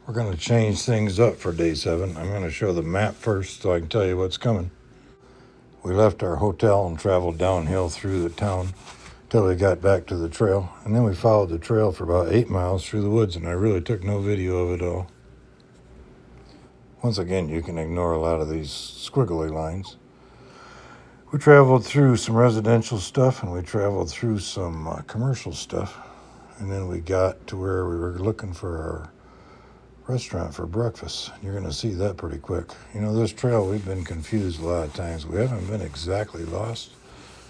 We're going to change things up for day 7. I'm going to show the map first so I can tell you what's coming. We left our hotel and traveled downhill through the town till we got back to the trail. And then we followed the trail for about 8 miles through the woods, and I really took no video of it all. Once again, you can ignore a lot of these squiggly lines. We traveled through some residential stuff and we traveled through some commercial stuff. And then we got to where we were looking for our restaurant for breakfast. You're going to see that pretty quick. You know, this trail, we've been confused a lot of times. We haven't been exactly lost,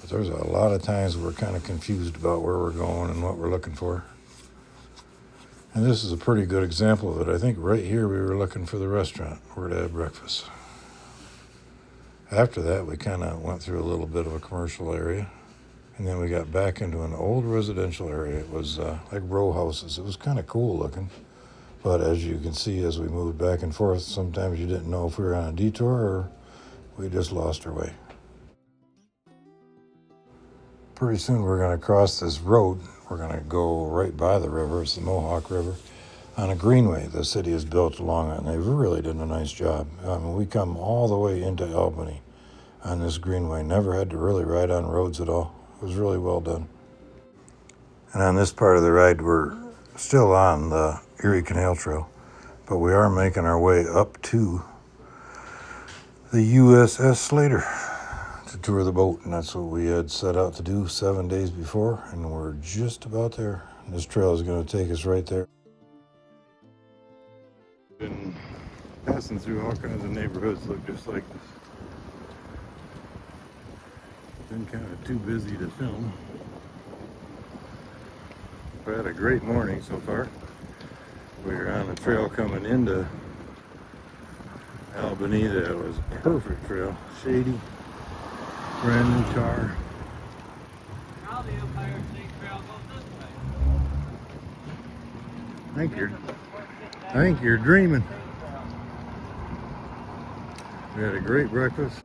but there's a lot of times we're kind of confused about where we're going and what we're looking for. And this is a pretty good example of it. I think right here we were looking for the restaurant where to have breakfast. After that, we kind of went through a little bit of a commercial area, and then we got back into an old residential area. It was like row houses. It was kind of cool looking. But as you can see, as we moved back and forth, sometimes you didn't know if we were on a detour or we just lost our way. Pretty soon we're going to cross this road. We're going to go right by the river. It's the Mohawk River on a greenway the city has built along it, and they've really done a nice job. I mean, we come all the way into Albany on this greenway. Never had to really ride on roads at all. It was really well done. And on this part of the ride, we're still on the Erie Canal Trail, but we are making our way up to the USS Slater to tour the boat, and that's what we had set out to do 7 days before, and we're just about there. This trail is going to take us right there. Been passing through all kinds of neighborhoods look just like this. Been kind of too busy to film. We had a great morning so far. We were on a trail coming into Albany that was a perfect trail. Shady, brand new tar. Now the Empire State Trail goes this way. I think you're dreaming. We had a great breakfast.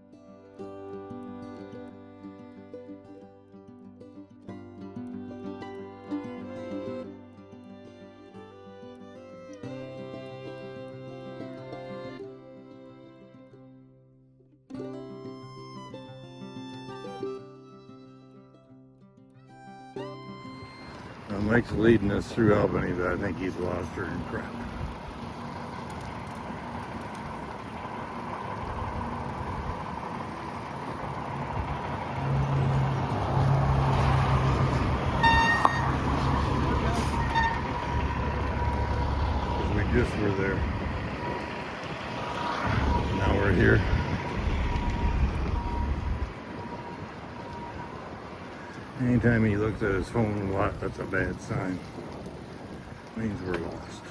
Now Mike's leading us through Albany, but I think he's lost her in crap. We just were there. Now we're here. Anytime he looks at his phone a lot, that's a bad sign. Means we're lost.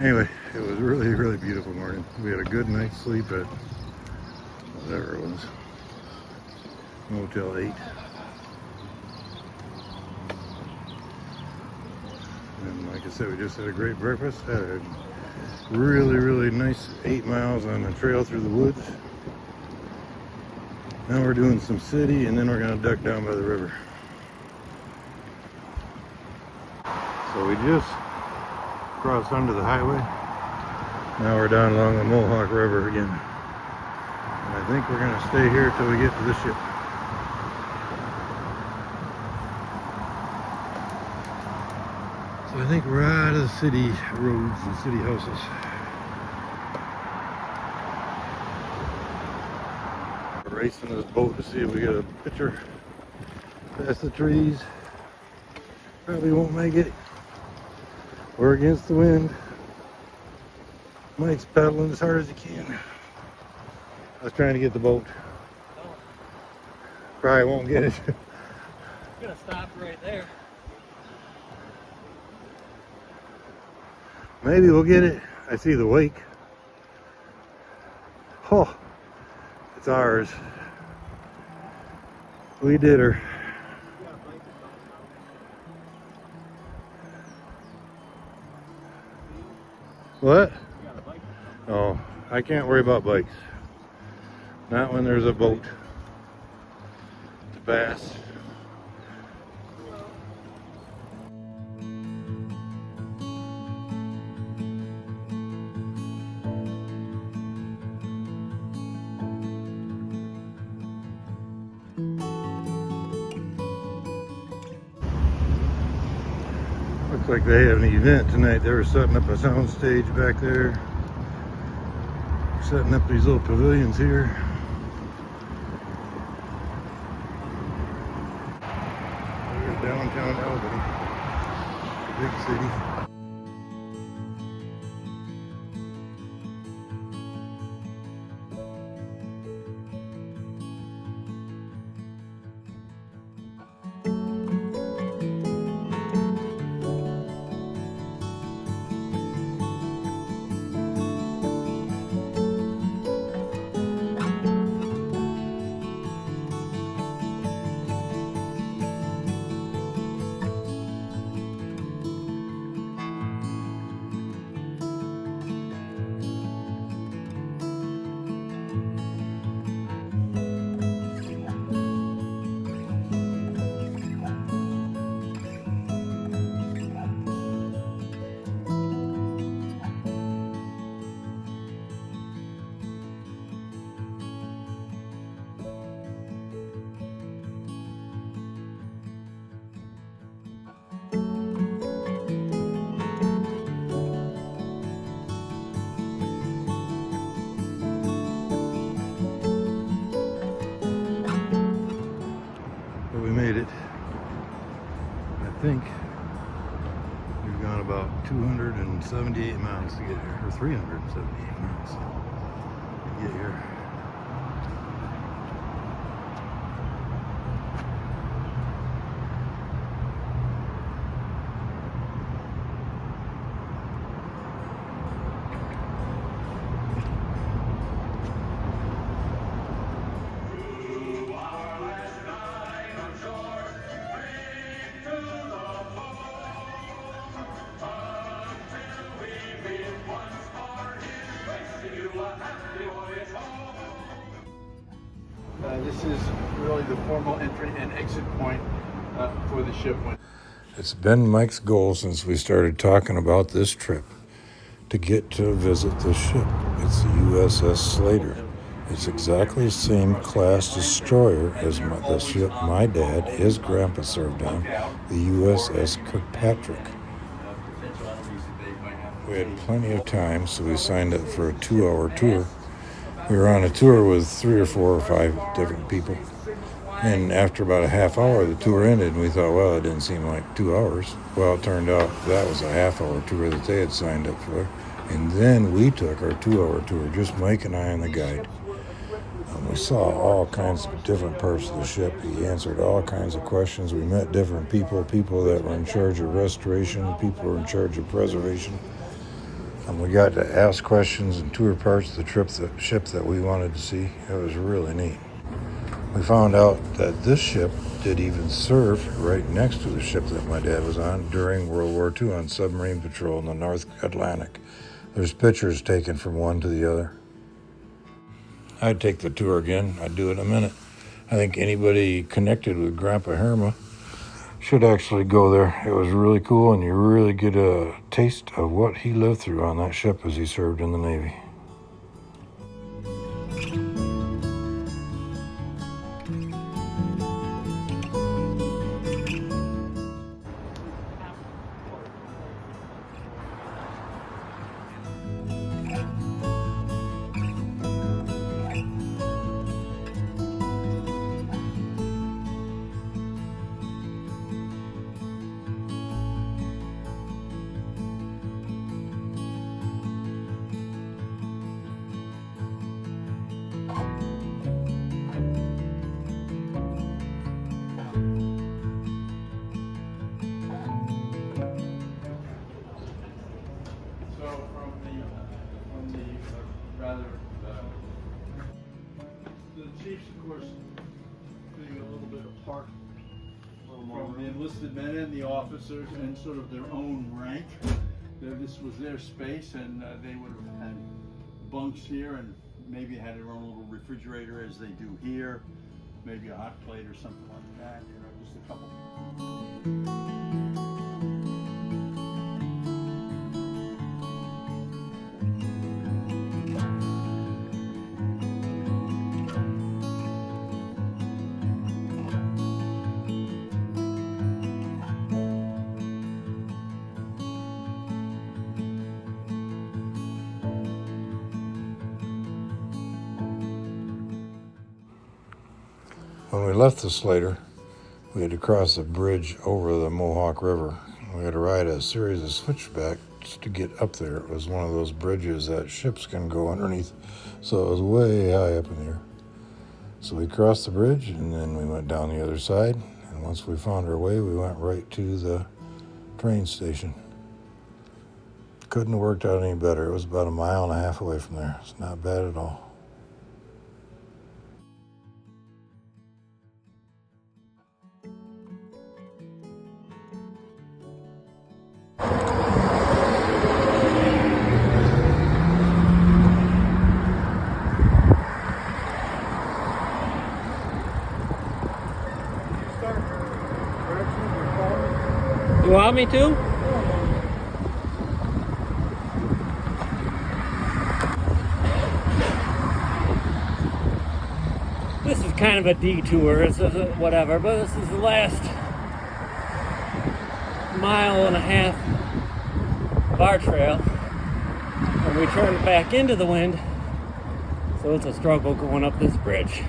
Anyway, it was really, really beautiful morning. We had a good night's sleep at whatever it was, Motel 8. And like I said, we just had a great breakfast. Had a really, really nice 8 miles on the trail through the woods. Now we're doing some city, and then we're going to duck down by the river. So we just crossed under the highway. Now we're down along the Mohawk River again. And I think we're going to stay here till we get to the ship. So I think we're out of the city roads and city houses. Racing this boat to see if we get a picture past the trees. Probably won't make it. We're against the wind. Mike's paddling as hard as he can. I was trying to get the boat. Probably won't get it. I'm gonna stop right there. Maybe we'll get it. I see the wake. Oh, it's ours. We did her. What? Oh, I can't worry about bikes. Not when there's a boat to pass. Looks like they have an event tonight. They were setting up a sound stage back there. Setting up these little pavilions here. There's downtown Albany, big city. But we made it. I think we've gone about 278 miles to get here, or 378 miles to get here. This is really the formal entry and exit point for the ship. It's been Mike's goal since we started talking about this trip to get to visit this ship. It's the USS Slater. It's exactly the same class destroyer as the ship my dad, his grandpa served on, the USS Kirkpatrick. We had plenty of time, so we signed up for a 2-hour tour. We were on a tour with 3 or 4 or 5 different people. And after about a half hour, the tour ended, and we thought, well, it didn't seem like 2 hours. Well, it turned out that was a half-hour tour that they had signed up for. And then we took our 2-hour tour, just Mike and I and the guide. We saw all kinds of different parts of the ship. He answered all kinds of questions. We met different people that were in charge of restoration, people who were in charge of preservation. And we got to ask questions and tour parts of the ship that we wanted to see. It was really neat. We found out that this ship did even serve right next to the ship that my dad was on during World War II on submarine patrol in the North Atlantic. There's pictures taken from one to the other. I'd take the tour again. I'd do it in a minute. I think anybody connected with Grandpa Herma should actually go there. It was really cool, and you really get a taste of what he lived through on that ship as he served in the Navy. The chiefs, of course, being a little bit apart from the enlisted men and the officers and sort of their own rank. This was their space, and they would have had bunks here and maybe had their own little refrigerator as they do here, maybe a hot plate or something like that, you know, just a couple. When we left the Slater, we had to cross a bridge over the Mohawk River. We had to ride a series of switchbacks to get up there. It was one of those bridges that ships can go underneath, so it was way high up in the air. So we crossed the bridge, and then we went down the other side, and once we found our way, we went right to the train station. Couldn't have worked out any better. It was about 1.5 miles away from there. It's not bad at all. You want me to? This is kind of a detour, it's whatever, but this is the last 1.5 miles of our trail. And we turned back into the wind, so it's a struggle going up this bridge.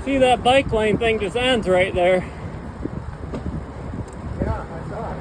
See, that bike lane thing just ends right there. Yeah, I saw it.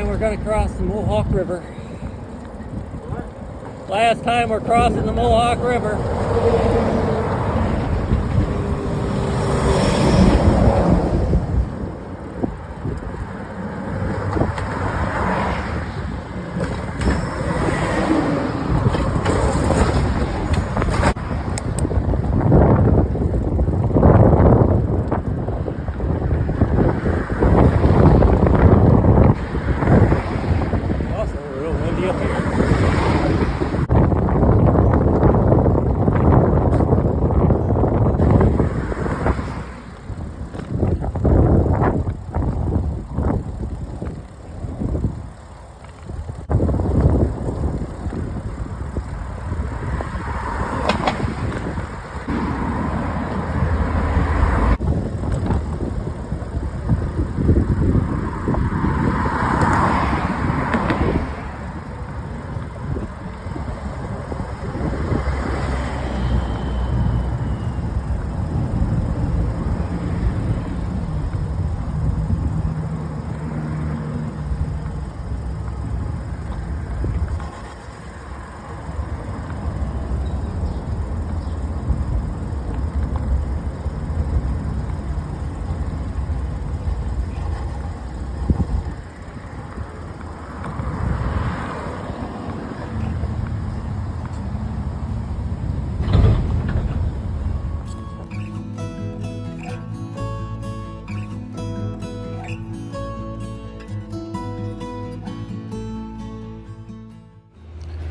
We're going to cross the Mohawk River. Last time we're crossing the Mohawk River.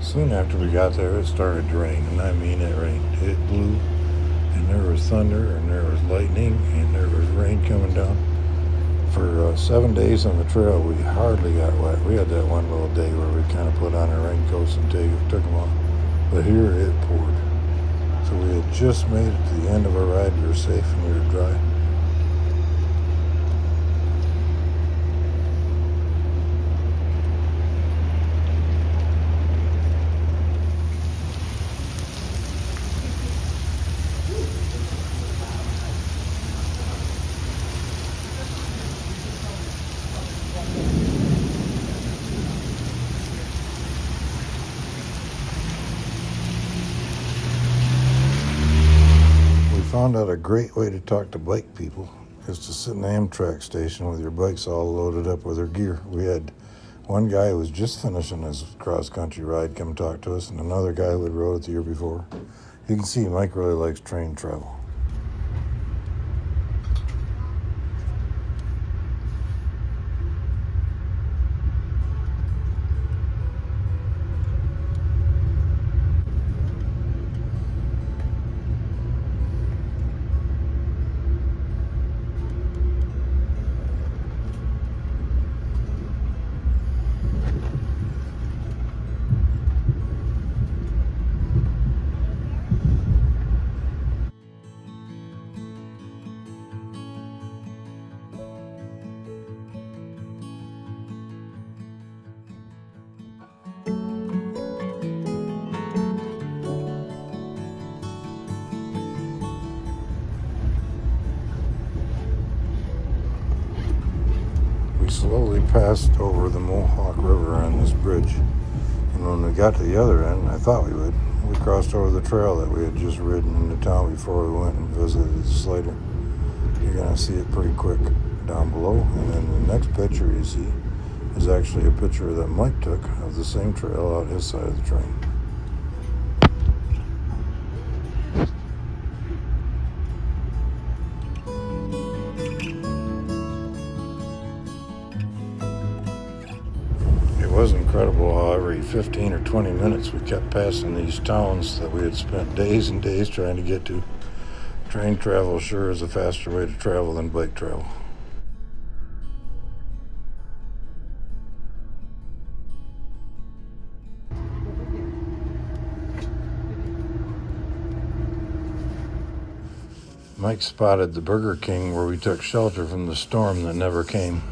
Soon after we got there, it started to rain, and I mean it rained. It blew, and there was thunder, and there was lightning, and there was rain coming down. For 7 days on the trail, we hardly got wet. We had that one little day where we kind of put on our raincoats and took them off. But here it poured. So we had just made it to the end of our ride. We were safe and we were dry. Found out a great way to talk to bike people is to sit in the Amtrak station with your bikes all loaded up with their gear. We had One guy who was just finishing his cross-country ride come talk to us, and another guy who had rode it the year before. You can see Mike really likes train travel. We slowly passed over the Mohawk River on this bridge, and when we got to the other end, I thought we would, we crossed over the trail that we had just ridden into town before we went and visited Slater. You're going to see it pretty quick down below, and then the next picture you see is actually a picture that Mike took of the same trail out his side of the train. It was incredible how every 15 or 20 minutes we kept passing these towns that we had spent days and days trying to get to. Train travel sure is a faster way to travel than bike travel. Mike spotted the Burger King where we took shelter from the storm that never came.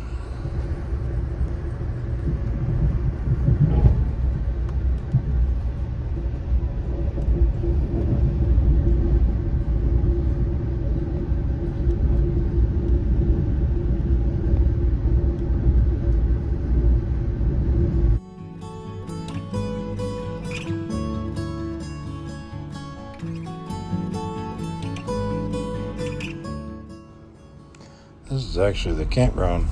This is actually the campground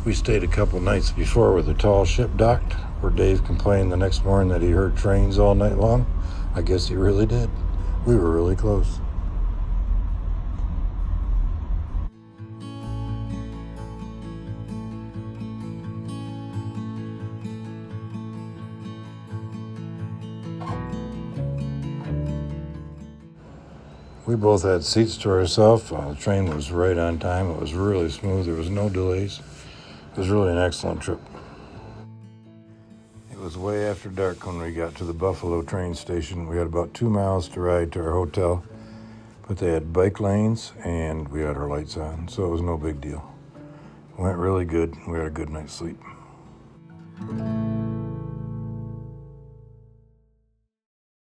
we stayed a couple nights before where the tall ship docked, where Dave complained the next morning that he heard trains all night long. I guess he really did. We were really close. We both had seats to ourselves. The train was right on time. It was really smooth. There was no delays. It was really an excellent trip. It was way after dark when we got to the Buffalo train station. We had about 2 miles to ride to our hotel, but they had bike lanes and we had our lights on, so it was no big deal. Went really good. We had a good night's sleep.